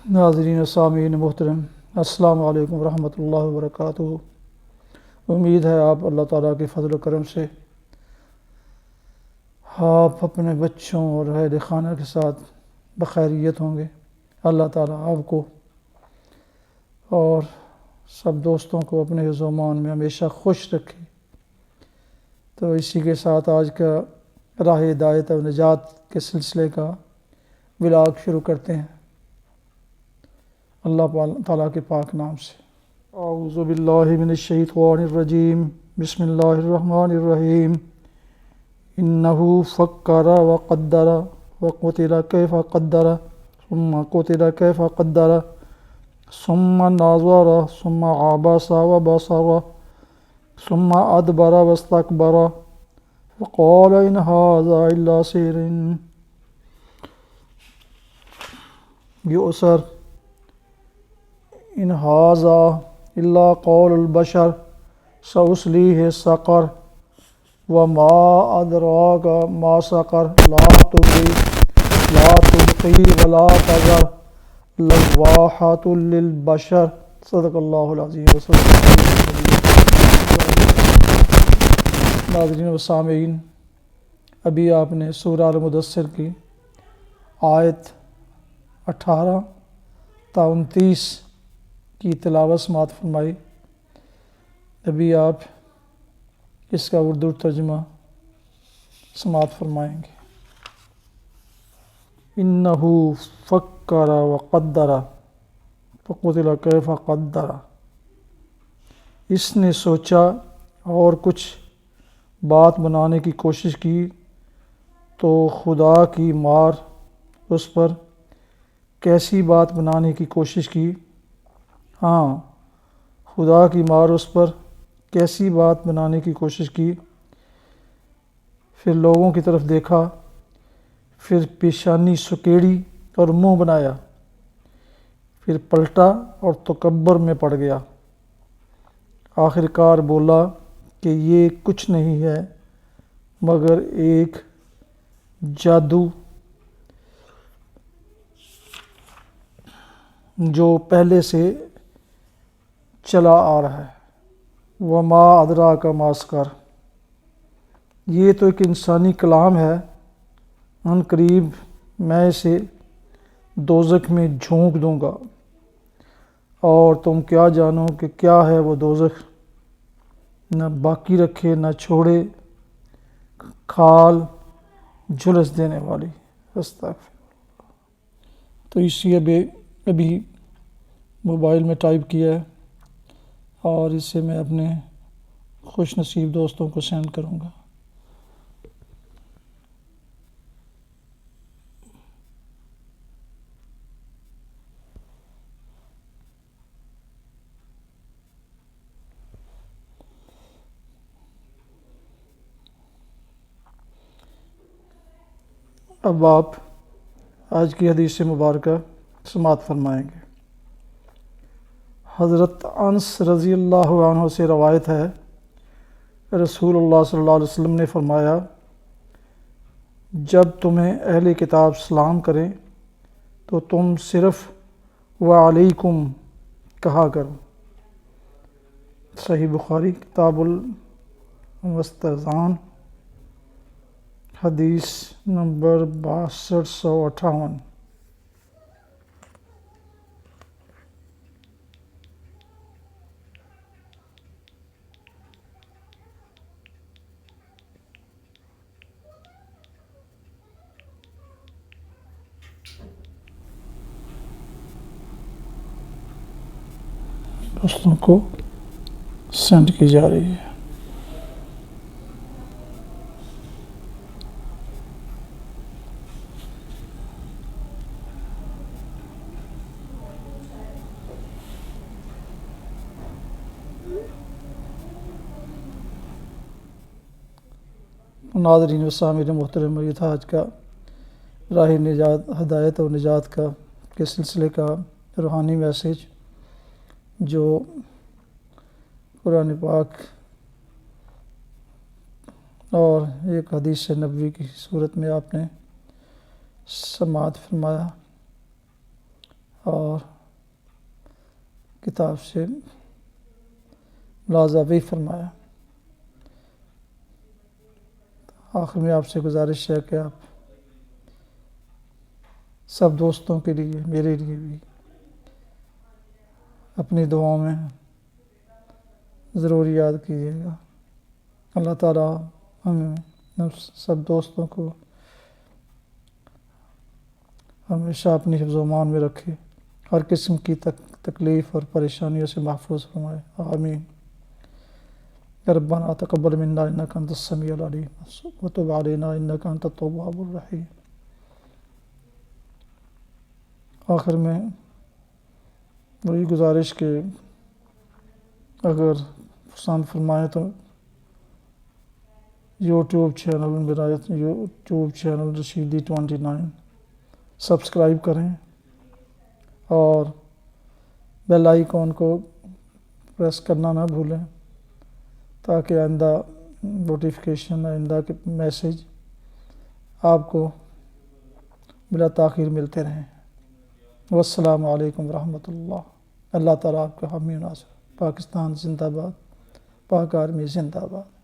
ناظرین و سامعین محترم، السلام علیکم ورحمۃ اللہ وبرکاتہ۔ امید ہے آپ اللہ تعالیٰ کے فضل و کرم سے آپ اپنے بچوں اور اہل خانہ کے ساتھ بخیریت ہوں گے۔ اللہ تعالیٰ آپ کو اور سب دوستوں کو اپنے حفظ و امان میں ہمیشہ خوش رکھے۔ تو اسی کے ساتھ آج کا راہ ہدایت و نجات کے سلسلے کا ولاگ شروع کرتے ہیں اللہ تعالیٰ کے پاک نام سے۔ اعوذ باللہ من الشیطان الرجیم، بسم اللہ الرحمن الرحیم۔ انہ فکر وقدر وقتل کیف قدر ثم قتل کیف قدر ثم نظر ثم عبس وبصر ثم ادبر واستکبر فقال ان ھذا الا سحر یؤثر ان ھذا الا قول البشر سأصلیہ سقر وما ادراک ما سقر لا تبقی ولا تذر لواحۃ للبشر۔ صدق اللہ العظیم وصدق ناظرین و سامعین، ابھی آپ نے سورہ المدثر کی آیت 18 تا 29 کی تلاوت سماعت فرمائی۔ ابھی آپ اس کا اردو ترجمہ سماعت فرمائیں گے۔ انہ فکر وقدر فقتل کیف قدر، اس نے سوچا اور کچھ بات بنانے کی کوشش کی تو خدا کی مار اس پر۔ کیسی بات بنانے کی کوشش کی؟ ہاں، خدا کی مار اس پر کیسی بات بنانے کی کوشش کی؟ پھر لوگوں کی طرف دیکھا، پھر پیشانی سکیڑی اور منہ بنایا، پھر پلٹا اور تکبر میں پڑ گیا۔ آخر کار بولا کہ یہ کچھ نہیں ہے مگر ایک جادو جو پہلے سے چلا آ رہا ہے۔ وما ادراک ما سقر، یہ تو ایک انسانی کلام ہے، ان قریب میں اسے دوزخ میں جھونک دوں گا، اور تم کیا جانو کہ کیا ہے وہ دوزخ، نہ باقی رکھے نہ چھوڑے، کھال جھلس دینے والی۔ استغفر۔ تو اسی ابھی موبائل میں ٹائپ کیا ہے اور اسے میں اپنے خوش نصیب دوستوں کو سینڈ کروں گا۔ اب آپ آج کی حدیث مبارکہ سماعت فرمائیں گے۔ حضرت انس رضی اللہ عنہ سے روایت ہے، رسول اللہ صلی اللہ علیہ وسلم نے فرمایا، جب تمہیں اہل کتاب سلام کریں تو تم صرف وعلیکم کہا کرو۔ صحیح بخاری کتاب المستئذان حدیث نمبر 6258۔ دوستوں کو سینڈ کی جا رہی ہے۔ ناظرین و سامعین محترم، یہ تھا آج کا راہ نجات ہدایت اور نجات کا کے سلسلے کا روحانی میسیج جو قرآن پاک اور ایک حدیث نبوی کی صورت میں آپ نے سماعت فرمایا۔ اور کتاب سے ملاحظہ بھی فرمایا۔ آخر میں آپ سے گزارش ہے کہ آپ سب دوستوں کے لیے، میرے لیے بھی اپنی دعاؤں میں ضرور یاد کیجیے گا۔ اللہ تعالیٰ ہم سب دوستوں کو ہمیشہ اپنی حفظ و امان میں رکھے، ہر قسم کی تکلیف اور پریشانیوں سے محفوظ فرمائے، آمین۔ ربنا تقبل منا انک انت السمیع العلیم وتب علینا انک انت التواب الرحیم۔ آخر میں وہی گزارش کہ اگر پسند فرمائیں تو یوٹیوب چینل، میرا یوٹیوب چینل رشیدی 29 سبسکرائب کریں اور بیل آئیکن کو پریس کرنا نہ بھولیں تاکہ آئندہ نوٹیفیکیشن، آئندہ کے میسیج آپ کو بلا تاخیر ملتے رہیں۔ والسلام علیکم ورحمۃ اللہ۔ اللہ تعالیٰ آپ کا حامی و ناصر۔ پاکستان زندہ باد، پاک آرمی زندہ باد۔